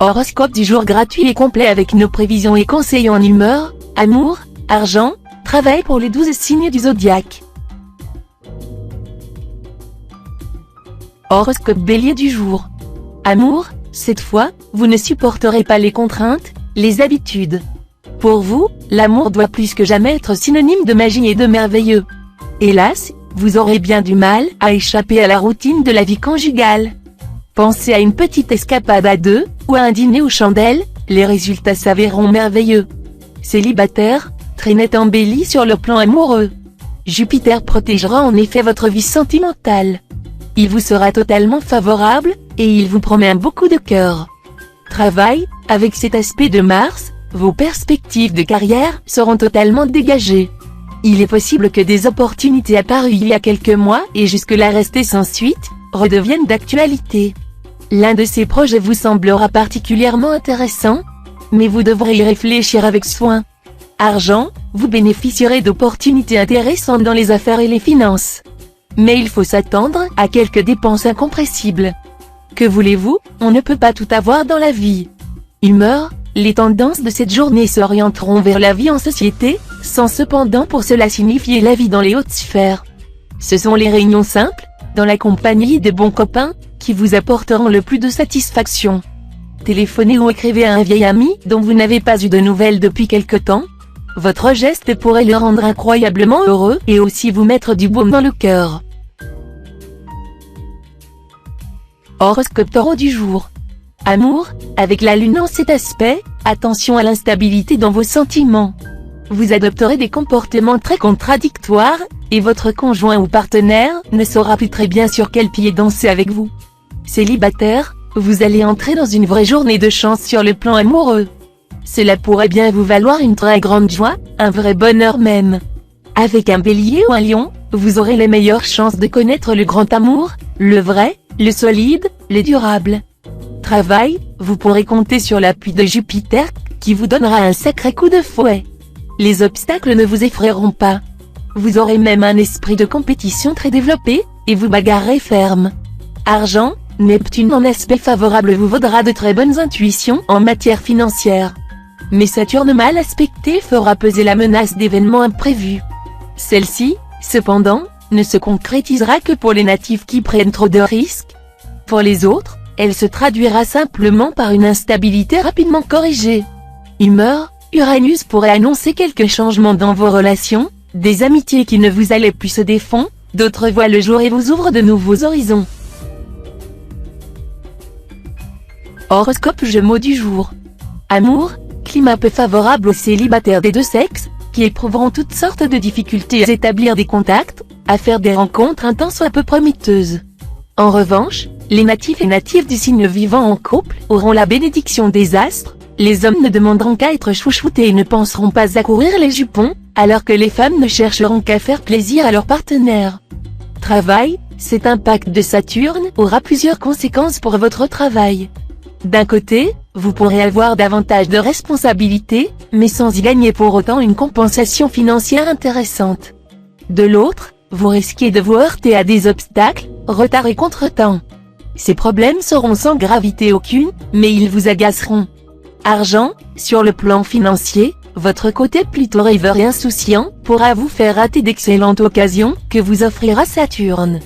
Horoscope du jour gratuit et complet avec nos prévisions et conseils en humeur, amour, argent, travail pour les 12 signes du zodiaque. Horoscope Bélier du jour. Amour, cette fois, vous ne supporterez pas les contraintes, les habitudes. Pour vous, l'amour doit plus que jamais être synonyme de magie et de merveilleux. Hélas, vous aurez bien du mal à échapper à la routine de la vie conjugale. Pensez à une petite escapade à deux, ou à un dîner aux chandelles, les résultats s'avéreront merveilleux. Célibataire, très net embelli sur le plan amoureux. Jupiter protégera en effet votre vie sentimentale. Il vous sera totalement favorable, et il vous promet un beaucoup de cœur. Travail, avec cet aspect de Mars, vos perspectives de carrière seront totalement dégagées. Il est possible que des opportunités apparues il y a quelques mois et jusque-là restées sans suite, redeviennent d'actualité. L'un de ces projets vous semblera particulièrement intéressant, mais vous devrez y réfléchir avec soin. Argent, vous bénéficierez d'opportunités intéressantes dans les affaires et les finances. Mais il faut s'attendre à quelques dépenses incompressibles. Que voulez-vous, on ne peut pas tout avoir dans la vie. Humeur, les tendances de cette journée s'orienteront vers la vie en société, sans cependant pour cela signifier la vie dans les hautes sphères. Ce sont les réunions simples, dans la compagnie des bons copains, qui vous apporteront le plus de satisfaction. Téléphonez ou écrivez à un vieil ami dont vous n'avez pas eu de nouvelles depuis quelque temps. Votre geste pourrait le rendre incroyablement heureux et aussi vous mettre du baume dans le cœur. Horoscope Taureau du jour. Amour, avec la lune en cet aspect, attention à l'instabilité dans vos sentiments. Vous adopterez des comportements très contradictoires, et votre conjoint ou partenaire ne saura plus très bien sur quel pied danser avec vous. Célibataire, vous allez entrer dans une vraie journée de chance sur le plan amoureux. Cela pourrait bien vous valoir une très grande joie, un vrai bonheur même. Avec un bélier ou un lion, vous aurez les meilleures chances de connaître le grand amour, le vrai, le solide, le durable. Travail, vous pourrez compter sur l'appui de Jupiter, qui vous donnera un sacré coup de fouet. Les obstacles ne vous effrayeront pas. Vous aurez même un esprit de compétition très développé, et vous bagarrez ferme. Argent, Neptune en aspect favorable vous vaudra de très bonnes intuitions en matière financière. Mais Saturne mal aspecté fera peser la menace d'événements imprévus. Celle-ci, cependant, ne se concrétisera que pour les natifs qui prennent trop de risques. Pour les autres, elle se traduira simplement par une instabilité rapidement corrigée. Humeur, Uranus pourrait annoncer quelques changements dans vos relations, des amitiés qui ne vous allaient plus se défont, d'autres voient le jour et vous ouvrent de nouveaux horizons. Horoscope Gémeaux du jour. Amour, climat peu favorable aux célibataires des deux sexes, qui éprouveront toutes sortes de difficultés à établir des contacts, à faire des rencontres un tant soit peu prometteuses. En revanche, les natifs et natives du signe vivant en couple auront la bénédiction des astres, les hommes ne demanderont qu'à être chouchoutés et ne penseront pas à courir les jupons, alors que les femmes ne chercheront qu'à faire plaisir à leur partenaire. Travail, cet impact de Saturne aura plusieurs conséquences pour votre travail. D'un côté, vous pourrez avoir davantage de responsabilités, mais sans y gagner pour autant une compensation financière intéressante. De l'autre, vous risquez de vous heurter à des obstacles, retards et contretemps. Ces problèmes seront sans gravité aucune, mais ils vous agaceront. Argent, sur le plan financier, votre côté plutôt rêveur et insouciant pourra vous faire rater d'excellentes occasions que vous offrira Saturne.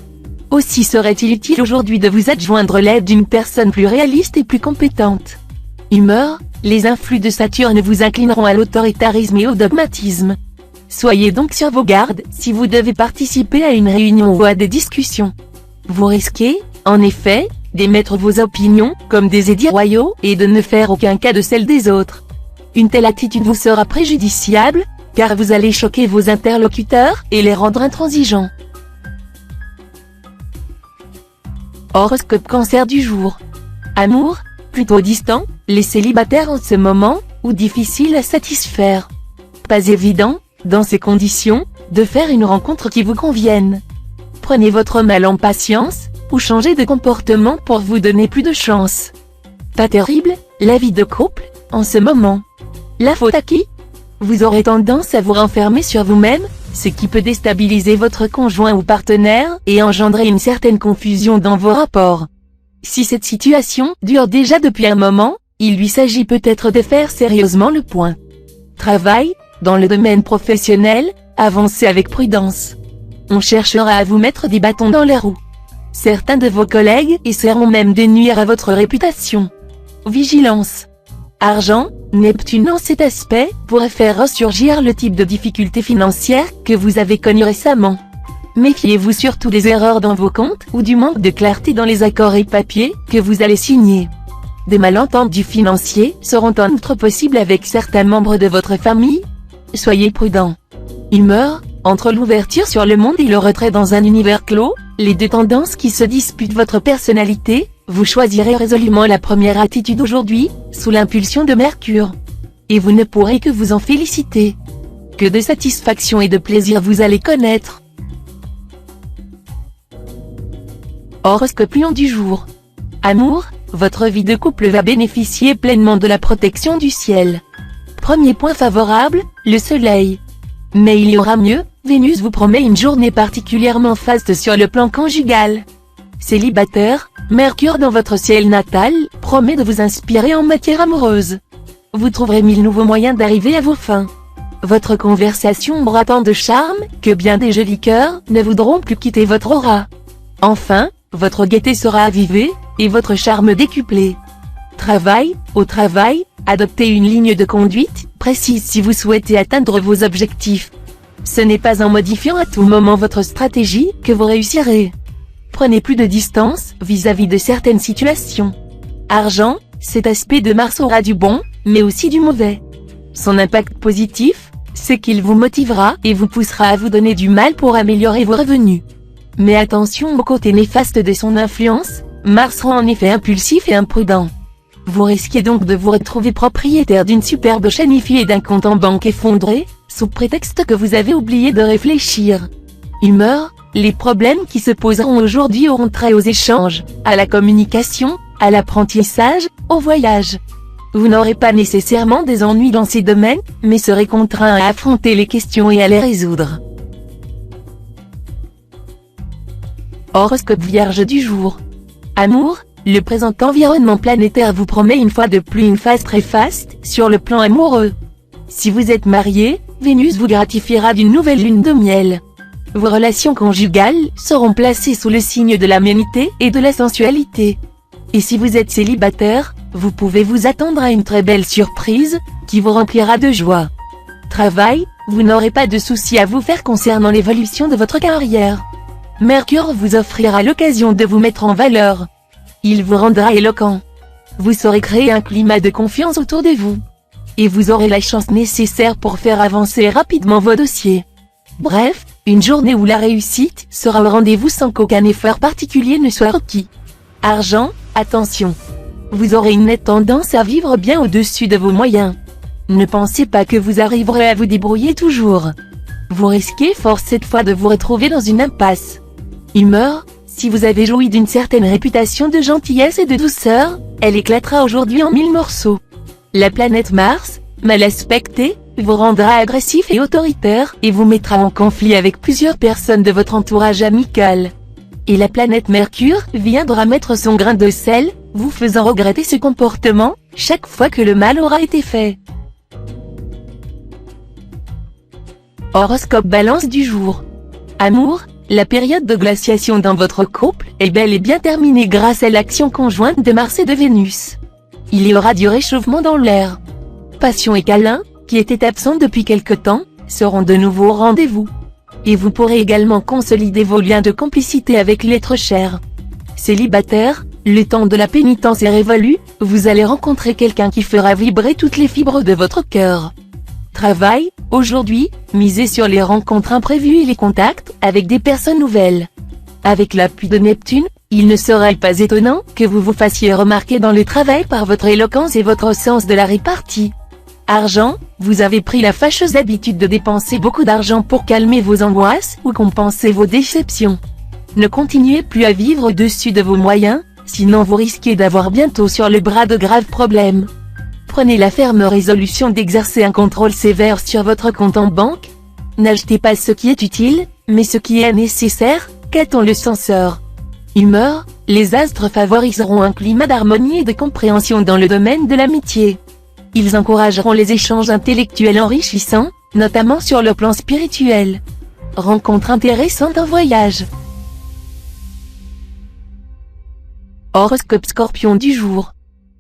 Aussi serait-il utile aujourd'hui de vous adjoindre l'aide d'une personne plus réaliste et plus compétente. Humeur, les influx de Saturne vous inclineront à l'autoritarisme et au dogmatisme. Soyez donc sur vos gardes si vous devez participer à une réunion ou à des discussions. Vous risquez, en effet, d'émettre vos opinions comme des édits royaux et de ne faire aucun cas de celles des autres. Une telle attitude vous sera préjudiciable, car vous allez choquer vos interlocuteurs et les rendre intransigeants. Horoscope Cancer du jour. Amour, plutôt distant, les célibataires en ce moment, ou difficile à satisfaire. Pas évident, dans ces conditions, de faire une rencontre qui vous convienne. Prenez votre mal en patience, ou changez de comportement pour vous donner plus de chance. Pas terrible, la vie de couple, en ce moment. La faute à qui? Vous aurez tendance à vous renfermer sur vous-même, ce qui peut déstabiliser votre conjoint ou partenaire et engendrer une certaine confusion dans vos rapports. Si cette situation dure déjà depuis un moment, il lui s'agit peut-être de faire sérieusement le point. Travail, dans le domaine professionnel, avancez avec prudence. On cherchera à vous mettre des bâtons dans les roues. Certains de vos collègues essaieront même de nuire à votre réputation. Vigilance. Argent, Neptune en cet aspect pourrait faire ressurgir le type de difficultés financières que vous avez connues récemment. Méfiez-vous surtout des erreurs dans vos comptes ou du manque de clarté dans les accords et papiers que vous allez signer. Des malentendus financiers seront en outre possibles avec certains membres de votre famille. Soyez prudent. Humeur, entre l'ouverture sur le monde et le retrait dans un univers clos, les deux tendances qui se disputent votre personnalité, vous choisirez résolument la première attitude aujourd'hui, sous l'impulsion de Mercure. Et vous ne pourrez que vous en féliciter. Que de satisfaction et de plaisir vous allez connaître. Horoscope Lion du jour. Amour, votre vie de couple va bénéficier pleinement de la protection du ciel. Premier point favorable, le soleil. Mais il y aura mieux, Vénus vous promet une journée particulièrement faste sur le plan conjugal. Célibataire, Mercure dans votre ciel natal, promet de vous inspirer en matière amoureuse. Vous trouverez 1000 nouveaux moyens d'arriver à vos fins. Votre conversation aura tant de charme, que bien des jolis cœurs ne voudront plus quitter votre aura. Enfin, votre gaieté sera avivée, et votre charme décuplé. Travail, au travail, adoptez une ligne de conduite précise si vous souhaitez atteindre vos objectifs. Ce n'est pas en modifiant à tout moment votre stratégie que vous réussirez. Prenez plus de distance vis-à-vis de certaines situations. Argent, cet aspect de Mars aura du bon, mais aussi du mauvais. Son impact positif, c'est qu'il vous motivera et vous poussera à vous donner du mal pour améliorer vos revenus. Mais attention au côté néfaste de son influence, Mars rend en effet impulsif et imprudent. Vous risquez donc de vous retrouver propriétaire d'une superbe chanifiée et d'un compte en banque effondré, sous prétexte que vous avez oublié de réfléchir. Humeur, les problèmes qui se poseront aujourd'hui auront trait aux échanges, à la communication, à l'apprentissage, au voyage. Vous n'aurez pas nécessairement des ennuis dans ces domaines, mais serez contraint à affronter les questions et à les résoudre. Horoscope Vierge du jour. Amour, le présent environnement planétaire vous promet une fois de plus une phase très faste sur le plan amoureux. Si vous êtes marié, Vénus vous gratifiera d'une nouvelle lune de miel. Vos relations conjugales seront placées sous le signe de l'aménité et de la sensualité. Et si vous êtes célibataire, vous pouvez vous attendre à une très belle surprise, qui vous remplira de joie. Travail, vous n'aurez pas de soucis à vous faire concernant l'évolution de votre carrière. Mercure vous offrira l'occasion de vous mettre en valeur. Il vous rendra éloquent. Vous saurez créer un climat de confiance autour de vous. Et vous aurez la chance nécessaire pour faire avancer rapidement vos dossiers. Bref, une journée où la réussite sera au rendez-vous sans qu'aucun effort particulier ne soit requis. Argent, attention. Vous aurez une nette tendance à vivre bien au-dessus de vos moyens. Ne pensez pas que vous arriverez à vous débrouiller toujours. Vous risquez fort cette fois de vous retrouver dans une impasse. Humeur, si vous avez joui d'une certaine réputation de gentillesse et de douceur, elle éclatera aujourd'hui en 1000 morceaux. La planète Mars, mal aspectée, vous rendra agressif et autoritaire et vous mettra en conflit avec plusieurs personnes de votre entourage amical. Et la planète Mercure viendra mettre son grain de sel, vous faisant regretter ce comportement, chaque fois que le mal aura été fait. Horoscope Balance du jour. Amour, la période de glaciation dans votre couple est bel et bien terminée grâce à l'action conjointe de Mars et de Vénus. Il y aura du réchauffement dans l'air. Passion et câlin, qui étaient absents depuis quelque temps, seront de nouveau au rendez-vous. Et vous pourrez également consolider vos liens de complicité avec l'être cher. Célibataire, le temps de la pénitence est révolu, vous allez rencontrer quelqu'un qui fera vibrer toutes les fibres de votre cœur. Travail, aujourd'hui, misez sur les rencontres imprévues et les contacts avec des personnes nouvelles. Avec l'appui de Neptune, il ne serait pas étonnant que vous vous fassiez remarquer dans le travail par votre éloquence et votre sens de la répartie. Argent, vous avez pris la fâcheuse habitude de dépenser beaucoup d'argent pour calmer vos angoisses ou compenser vos déceptions. Ne continuez plus à vivre au-dessus de vos moyens, sinon vous risquez d'avoir bientôt sur le bras de graves problèmes. Prenez la ferme résolution d'exercer un contrôle sévère sur votre compte en banque. N'achetez pas ce qui est utile, mais ce qui est nécessaire, qu'attend le censeur. Humeur, les astres favoriseront un climat d'harmonie et de compréhension dans le domaine de l'amitié. Ils encourageront les échanges intellectuels enrichissants, notamment sur le plan spirituel. Rencontres intéressantes en voyage. Horoscope Scorpion du jour.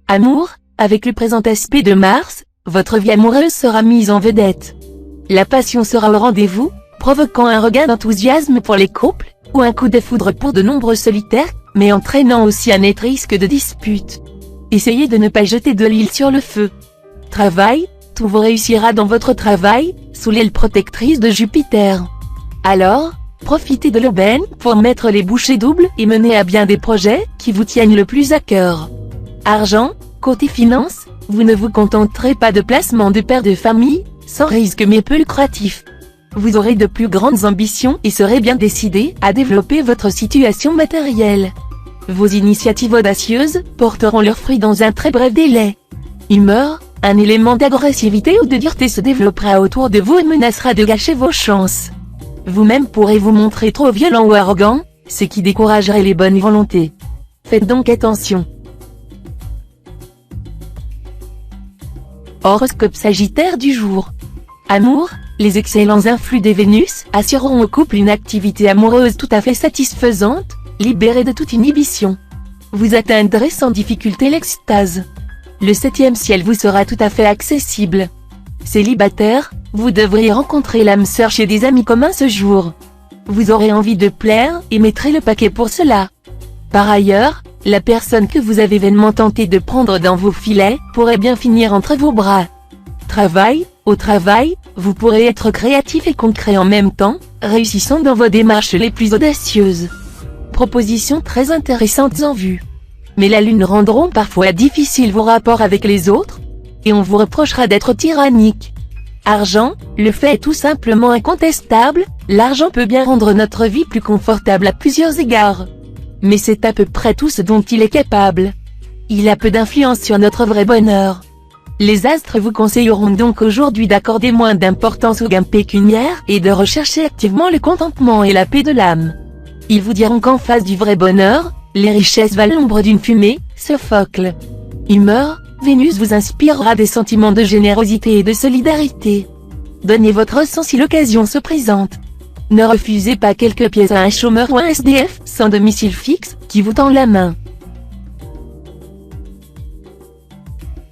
Amour, avec le présent aspect de Mars, votre vie amoureuse sera mise en vedette. La passion sera au rendez-vous, provoquant un regain d'enthousiasme pour les couples, ou un coup de foudre pour de nombreux solitaires, mais entraînant aussi un net risque de dispute. Essayez de ne pas jeter de l'huile sur le feu. Travail, tout vous réussira dans votre travail, sous l'aile protectrice de Jupiter. Alors, profitez de l'aubaine pour mettre les bouchées doubles et mener à bien des projets qui vous tiennent le plus à cœur. Argent, côté finance, vous ne vous contenterez pas de placements de père de famille, sans risque mais peu lucratif. Vous aurez de plus grandes ambitions et serez bien décidé à développer votre situation matérielle. Vos initiatives audacieuses porteront leurs fruits dans un très bref délai. Humeur, un élément d'agressivité ou de dureté se développera autour de vous et menacera de gâcher vos chances. Vous-même pourrez vous montrer trop violent ou arrogant, ce qui découragerait les bonnes volontés. Faites donc attention. Horoscope Sagittaire du jour. Amour, les excellents influx des Vénus assureront au couple une activité amoureuse tout à fait satisfaisante, libérée de toute inhibition. Vous atteindrez sans difficulté l'extase. Le 7e ciel vous sera tout à fait accessible. Célibataire, vous devriez rencontrer l'âme sœur chez des amis communs ce jour. Vous aurez envie de plaire et mettrez le paquet pour cela. Par ailleurs, la personne que vous avez vainement tenté de prendre dans vos filets pourrait bien finir entre vos bras. Travail, au travail, vous pourrez être créatif et concret en même temps, réussissant dans vos démarches les plus audacieuses. Propositions très intéressantes en vue. Mais la lune rendront parfois difficiles vos rapports avec les autres, et on vous reprochera d'être tyrannique. Argent, le fait est tout simplement incontestable, l'argent peut bien rendre notre vie plus confortable à plusieurs égards. Mais c'est à peu près tout ce dont il est capable. Il a peu d'influence sur notre vrai bonheur. Les astres vous conseilleront donc aujourd'hui d'accorder moins d'importance aux gains pécuniaires et de rechercher activement le contentement et la paix de l'âme. Ils vous diront qu'en face du vrai bonheur, les richesses valent l'ombre d'une fumée, Sophocle. Humeur, Vénus vous inspirera des sentiments de générosité et de solidarité. Donnez votre sang si l'occasion se présente. Ne refusez pas quelques pièces à un chômeur ou un SDF sans domicile fixe, qui vous tend la main.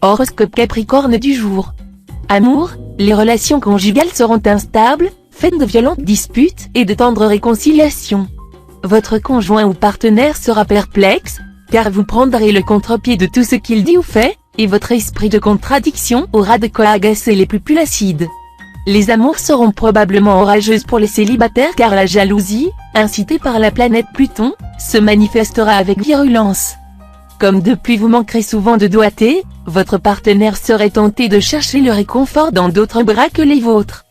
Horoscope Capricorne du jour. Amour, les relations conjugales seront instables, faites de violentes disputes et de tendres réconciliations. Votre conjoint ou partenaire sera perplexe, car vous prendrez le contre-pied de tout ce qu'il dit ou fait, et votre esprit de contradiction aura de quoi agacer les plus placides. Les amours seront probablement orageuses pour les célibataires car la jalousie, incitée par la planète Pluton, se manifestera avec virulence. Comme depuis vous manquerez souvent de doigté, votre partenaire serait tenté de chercher le réconfort dans d'autres bras que les vôtres.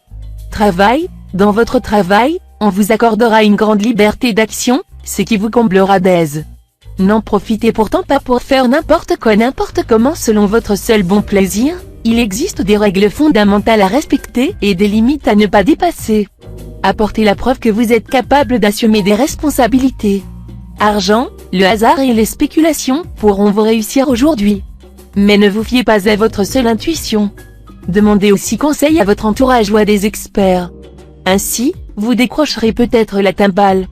Travail, dans votre travail, on vous accordera une grande liberté d'action, ce qui vous comblera d'aise. N'en profitez pourtant pas pour faire n'importe quoi n'importe comment selon votre seul bon plaisir, il existe des règles fondamentales à respecter et des limites à ne pas dépasser. Apportez la preuve que vous êtes capable d'assumer des responsabilités. Argent, le hasard et les spéculations pourront vous réussir aujourd'hui. Mais ne vous fiez pas à votre seule intuition. Demandez aussi conseil à votre entourage ou à des experts. Ainsi, vous décrocherez peut-être la timbale.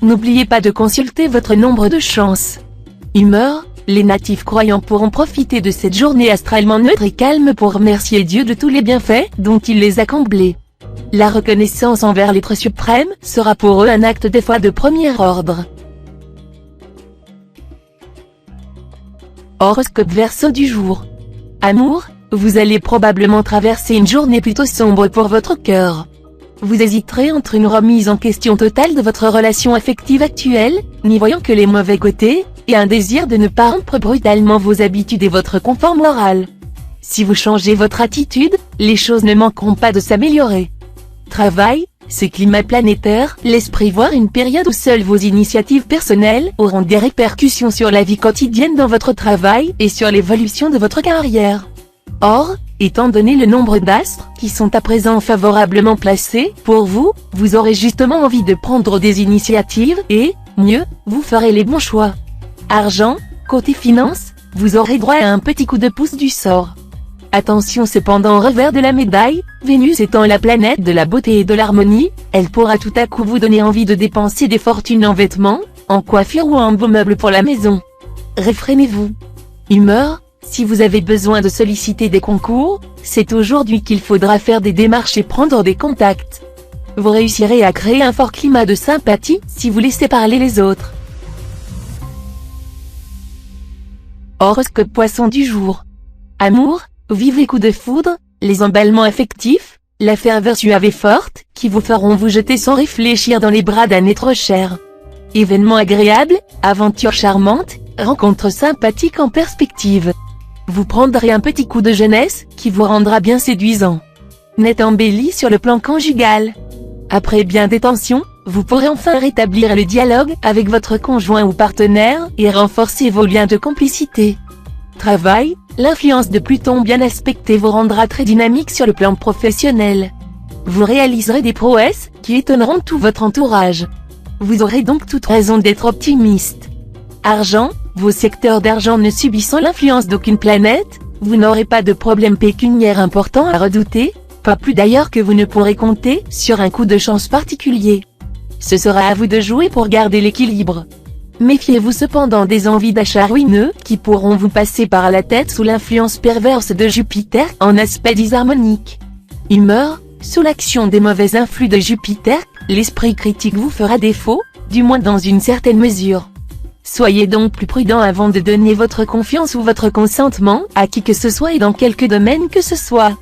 N'oubliez pas de consulter votre nombre de chances. Humeur, les natifs croyants pourront profiter de cette journée astralement neutre et calme pour remercier Dieu de tous les bienfaits dont il les a comblés. La reconnaissance envers l'être suprême sera pour eux un acte de foi de premier ordre. Horoscope Verseau du jour. Amour, vous allez probablement traverser une journée plutôt sombre pour votre cœur. Vous hésiterez entre une remise en question totale de votre relation affective actuelle, n'y voyant que les mauvais côtés, et un désir de ne pas rompre brutalement vos habitudes et votre confort moral. Si vous changez votre attitude, les choses ne manqueront pas de s'améliorer. Travail, ce climat planétaire laisse prévoir une période où seules vos initiatives personnelles auront des répercussions sur la vie quotidienne dans votre travail et sur l'évolution de votre carrière. Or, étant donné le nombre d'astres qui sont à présent favorablement placés pour vous, vous aurez justement envie de prendre des initiatives et, Mieux, vous ferez les bons choix. Argent, côté finance, vous aurez droit à un petit coup de pouce du sort. Attention cependant au revers de la médaille, Vénus étant la planète de la beauté et de l'harmonie, elle pourra tout à coup vous donner envie de dépenser des fortunes en vêtements, en coiffure ou en beaux meubles pour la maison. Réfrénez-vous. Humeur, si vous avez besoin de solliciter des concours, c'est aujourd'hui qu'il faudra faire des démarches et prendre des contacts. Vous réussirez à créer un fort climat de sympathie si vous laissez parler les autres. Horoscope Poisson du jour. Amour, vivez coup de foudre, les emballements affectifs, la ferveur suave et forte, qui vous feront vous jeter sans réfléchir dans les bras d'un être cher. Événements agréables, aventures charmantes, rencontres sympathiques en perspective. Vous prendrez un petit coup de jeunesse, qui vous rendra bien séduisant. Net embelli sur le plan conjugal. Après bien des tensions, vous pourrez enfin rétablir le dialogue avec votre conjoint ou partenaire, et renforcer vos liens de complicité. Travail, l'influence de Pluton bien aspectée vous rendra très dynamique sur le plan professionnel. Vous réaliserez des prouesses, qui étonneront tout votre entourage. Vous aurez donc toute raison d'être optimiste. Argent, vos secteurs d'argent ne subissant l'influence d'aucune planète, vous n'aurez pas de problème pécuniaire important à redouter, pas plus d'ailleurs que vous ne pourrez compter sur un coup de chance particulier. Ce sera à vous de jouer pour garder l'équilibre. Méfiez-vous cependant des envies d'achat ruineux qui pourront vous passer par la tête sous l'influence perverse de Jupiter en aspect disharmonique. Humeur, sous l'action des mauvais influx de Jupiter, l'esprit critique vous fera défaut, du moins dans une certaine mesure. Soyez donc plus prudent avant de donner votre confiance ou votre consentement à qui que ce soit et dans quelque domaine que ce soit.